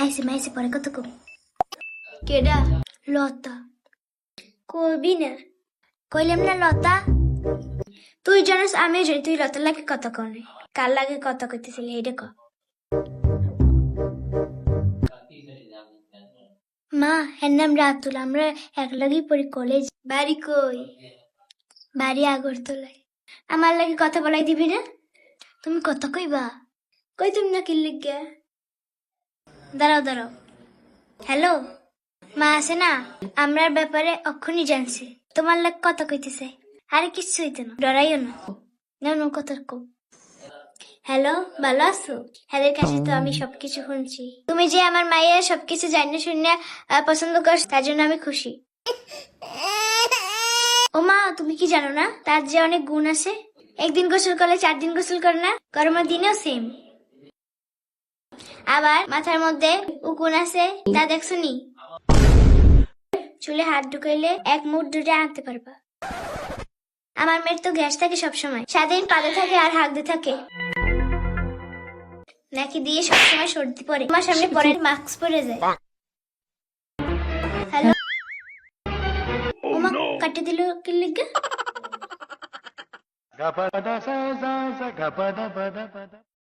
মাইছে পরে কত কম কেডা লতা কবি না কইলাম না লতা তুই জানিস আমি জানি তুই লতা লাগে কথা কনে কার লাগে কথা কইতেছিলি এইটা ক মা এর নাম রাতুল আমরা একলগেই পড়ি কলেজ বাড়ি কই বাড়ি আগরতলায় আমার লাগে কথা বলাই দিবি না তুমি কথা কইবা কই তুমি না কি লিখে দাঁড়াও হ্যালো মা আছে না আমরার ব্যাপারে অক্ষুনি জানছি তোমার লাগ কথা কইতেছে আরে কিচ্ছু হইতো না ডরাইও না না কথা কো হ্যালো ভালো আছো হ্যাদের কাছে তো আমি সবকিছু শুনছি তুমি যে আমার মায়ের সবকিছু জানিয়ে শুনে পছন্দ করছো তার জন্য আমি খুশি ও মা তুমি কি জানো না তার যে অনেক গুণ আছে একদিন গোসল করলে 4 দিন গোসল করে না গরমের দিনেও সেম আবার মাথার মধ্যে উকুন আছে তা দেখছো নি চুলে হাত ঢুকাইলে 1 মুঠ দুধে আনতে পারবা আমার মেয়ের তো গ্যাস থাকে সবসময় সারাদিন পাদে থাকে আর হাগতে থাকে নাকি দিয়ে সবসময় সর্দি পড়ে আমার সামনে পরে মাস্ক পরে যায় হ্যালো ওমা কাটে দিল কি লিগা